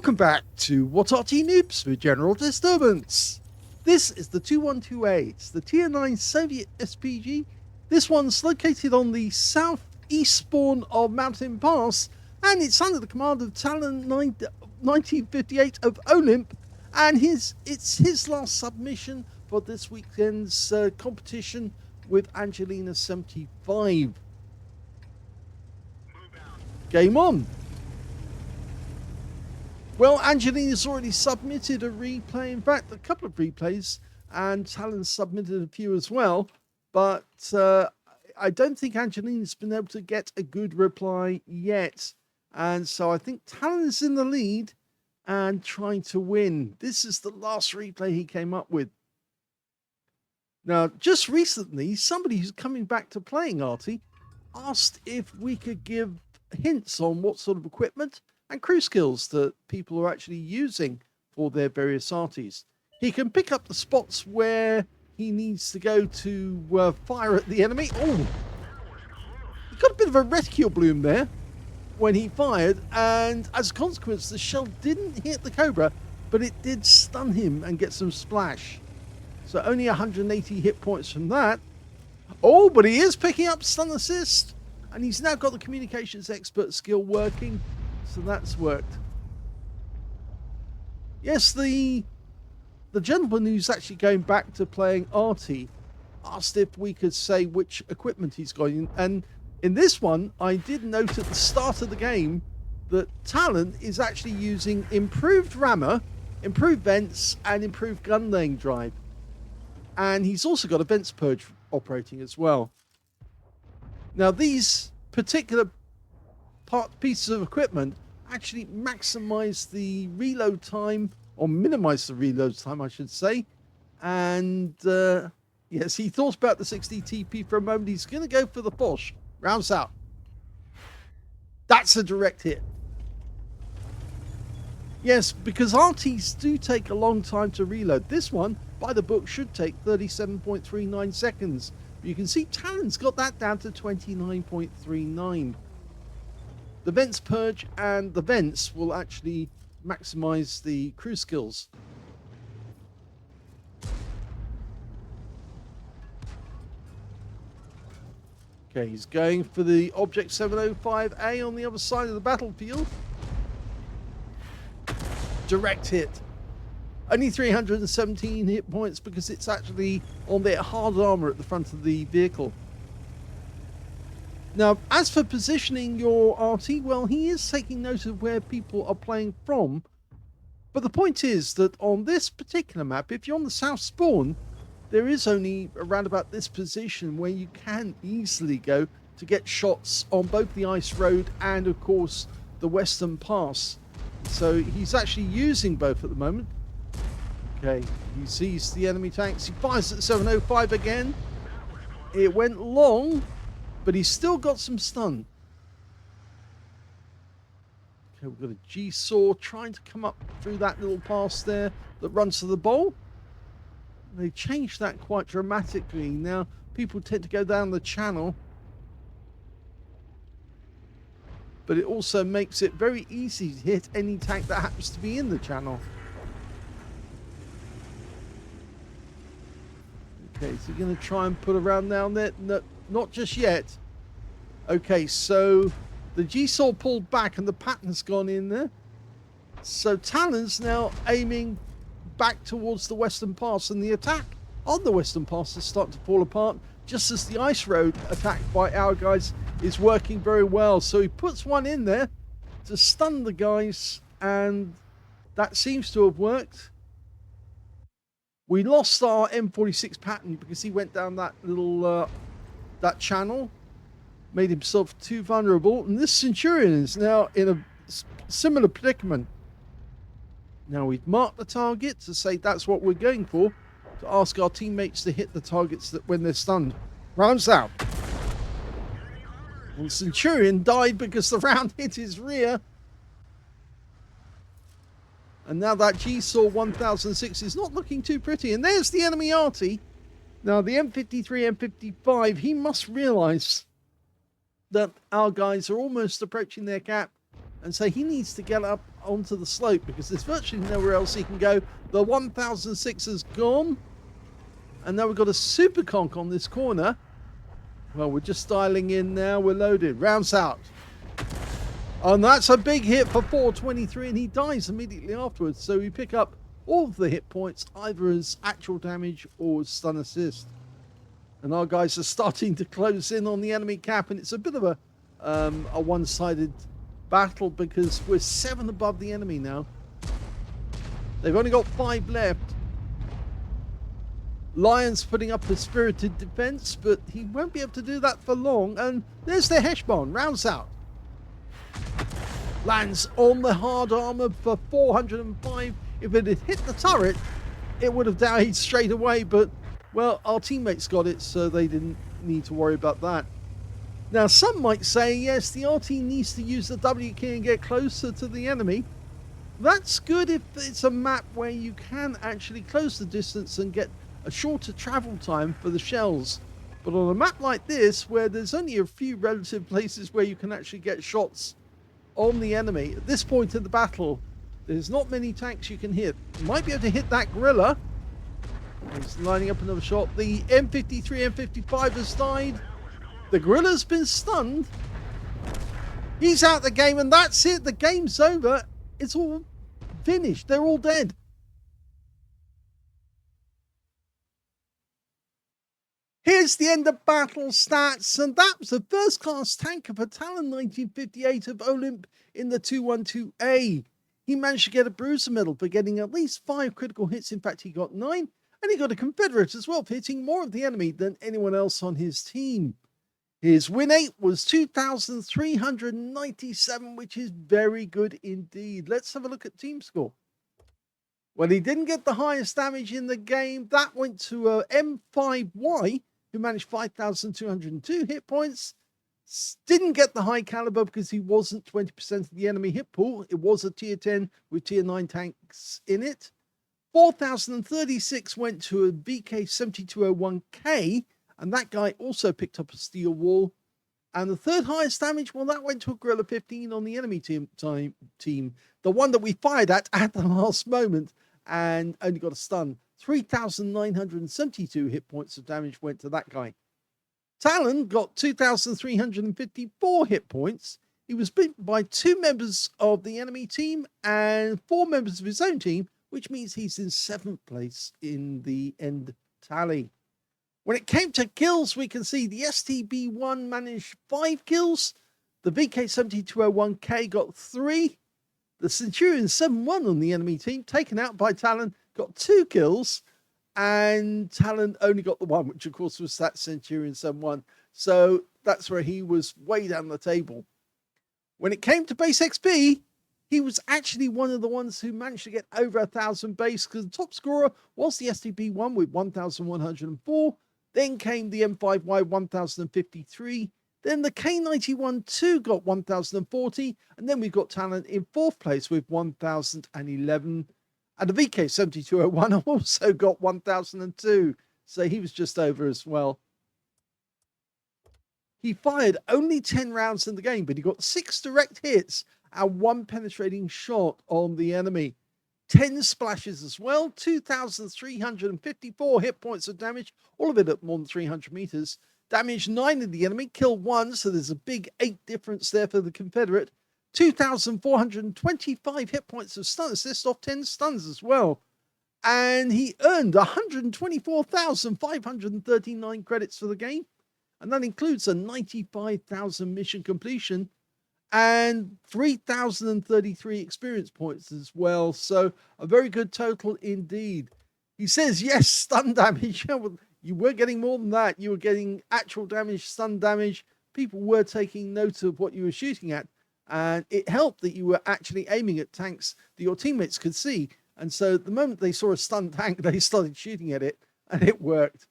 Welcome back to What Arty Noobs for General Disturbance. This is the 2128, the Tier 9 Soviet SPG. This one's located on the southeast spawn of Mountain Pass, and it's under the command of talon1958 of OLIMP, and it's his last submission for this weekend's competition with Angelina75. Game on. Well, Angelina's already submitted a replay, in fact, a couple of replays, and Talon's submitted a few as well, but I don't think Angelina's been able to get a good reply yet, and so I think Talon is in the lead and trying to win. This is the last replay he came up with. Now, just recently, somebody who's coming back to playing Arty asked if we could give hints on what sort of equipment and crew skills that people are actually using for their various arties. He can pick up the spots where he needs to go to fire at the enemy. Oh, he got a bit of a reticule bloom there when he fired, and as a consequence, the shell didn't hit the Cobra, but it did stun him and get some splash. So only 180 hit points from that. Oh, but he is picking up stun assist, and he's now got the communications expert skill working. So that's worked. Yes, the gentleman who's actually going back to playing Arty asked if we could say which equipment he's got. And in this one, I did note at the start of the game that Talon is actually using improved rammer, improved vents, and improved gun laying drive. And he's also got a vents purge operating as well. Now, these particular pieces of equipment actually maximize the reload time, or minimize the reload time, I should say. And yes, he thought about the 60 TP for a moment. He's going to go for the push. Rounds out. That's a direct hit. Yes, because RTs do take a long time to reload. This one, by the book, should take 37.39 seconds. But you can see Talon's got that down to 29.39. The vents purge and the vents will actually maximize the crew skills. Okay, he's going for the Object 705A on the other side of the battlefield. Direct hit. Only 317 hit points because it's actually on their hard armor at the front of the vehicle. Now, as for positioning your Arty, well, he is taking note of where people are playing from. But the point is that on this particular map, if you're on the south spawn, there is only around about this position where you can easily go to get shots on both the ice road and, of course, the western pass. So he's actually using both at the moment. Okay, he sees the enemy tanks. He fires at 705 again. It went long, but he's still got some stun. Okay, we've got a G-Saw trying to come up through that little pass there that runs to the bowl. They changed that quite dramatically. Now, people tend to go down the channel. But it also makes it very easy to hit any tank that happens to be in the channel. Okay, so you're going to try and put around down there? No, not just yet. Okay, so the G-Saw pulled back and the pattern's gone in there. So Talon's now aiming back towards the western pass, and the attack on the western pass is starting to fall apart, just as the ice road attack by our guys is working very well. So he puts one in there to stun the guys, and that seems to have worked. We lost our M46 pattern because he went down that little that channel, made himself too vulnerable, and this Centurion is now in a similar predicament. Now we've marked the target to say that's what we're going for, to ask our teammates to hit the targets that when they're stunned. Rounds out. Well, Centurion died because the round hit his rear. And now that G-Saw 1006 is not looking too pretty. And there's the enemy Arty. Now the M53, M55, he must realize that our guys are almost approaching their cap, and so he needs to get up onto the slope because there's virtually nowhere else he can go. The 1006 is gone. And now we've got a super conk on this corner. Well, we're just styling in now. We're loaded. Rounds out. And that's a big hit for 423, and he dies immediately afterwards. So we pick up all of the hit points, either as actual damage or as stun assist. And our guys are starting to close in on the enemy cap, and it's a bit of a one-sided battle because we're 7 above the enemy now. They've only got 5 left. Lion's putting up a spirited defense, but he won't be able to do that for long. And there's the Heshbon, rounds out. Lands on the hard armor for 405. If it had hit the turret, it would have died straight away, but, well, our teammates got it, so they didn't need to worry about that. Now, some might say, yes, the Arty needs to use the W key and get closer to the enemy. That's good if it's a map where you can actually close the distance and get a shorter travel time for the shells. But on a map like this, where there's only a few relative places where you can actually get shots on the enemy, at this point in the battle, there's not many tanks you can hit. You might be able to hit that gorilla. He's lining up another shot. The M53, M55 has died. The gorilla's been stunned. He's out the game, and that's it. The game's over. It's all finished. They're all dead. Here's the end of battle stats, and that was a first-class tanker for talon1958 of OLIMP in the 212A. He managed to get a bruiser medal for getting at least 5 critical hits. In fact, he got 9, and he got a Confederate as well for hitting more of the enemy than anyone else on his team. His win rate was 2,397, which is very good indeed. Let's have a look at team score. Well, he didn't get the highest damage in the game. That went to M5Y, who managed 5,202 hit points. Didn't get the high caliber because he wasn't 20% of the enemy hit pool. It was a tier 10 with tier 9 tanks in it. 4,036 went to a VK7201K, and that guy also picked up a steel wall. And the third highest damage, well, that went to a Gorilla 15 on the enemy team, the one that we fired at the last moment and only got a stun. 3,972 hit points of damage went to that guy. Talon got 2,354 hit points. He was beaten by 2 members of the enemy team and 4 members of his own team, which means he's in 7th place in the end tally. When it came to kills, we can see the STB-1 managed 5 kills. The VK7201K got 3. The Centurion 7-1 on the enemy team, taken out by Talon, got 2 kills. And Talon only got the 1, which of course was that Centurion 7-1. So that's where he was way down the table. When it came to base XP, he was actually one of the ones who managed to get over 1,000 base, because the top scorer was the STB-1 with 1,104. Then came the M5Y 1053. Then the K91-2 got 1040. And then we've got Talon in 4th place with 1011. And the VK7201 also got 1002. So he was just over as well. He fired only 10 rounds in the game, but he got 6 direct hits and 1 penetrating shot on the enemy. 10 splashes as well, 2,354 hit points of damage, all of it at more than 300 meters. Damaged 9 of the enemy, killed 1, so there's a big 8 difference there for the Confederate. 2,425 hit points of stun assist off 10 stuns as well. And he earned 124,539 credits for the game. And that includes a 95,000 mission completion and 3,033 experience points as well. So a very good total indeed. He says, yes, stun damage. You were getting more than that. You were getting actual damage, stun damage. People were taking note of what you were shooting at. And it helped that you were actually aiming at tanks that your teammates could see. And so the moment they saw a stunned tank, they started shooting at it, and it worked.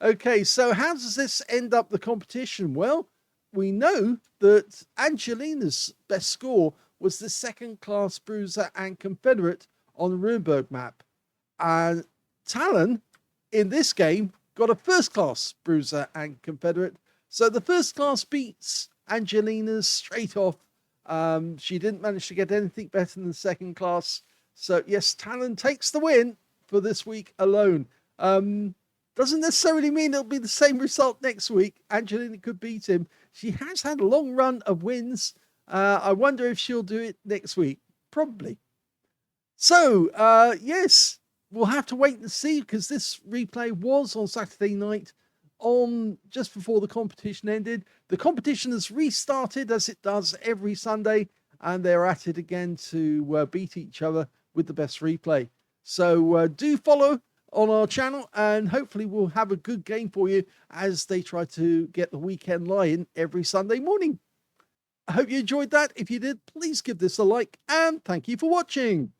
Okay, so how does this end up the competition? Well, we know that Angelina's best score was the 2nd class Bruiser and Confederate on the Runeberg map. And Talon, in this game, got a 1st class Bruiser and Confederate. So the 1st class beats Angelina's straight off. She didn't manage to get anything better than the second class. So yes, Talon takes the win for this week alone. Doesn't necessarily mean it'll be the same result next week. Angelina could beat him. She has had a long run of wins. I wonder if she'll do it next week. Probably. So, yes, we'll have to wait and see, because this replay was on Saturday night, on just before the competition ended. The competition has restarted, as it does every Sunday, and they're at it again to beat each other with the best replay. So do follow on our channel, and hopefully we'll have a good game for you as they try to get the weekend lie-in every Sunday morning. I hope you enjoyed that. If you did, please give this a like, and thank you for watching.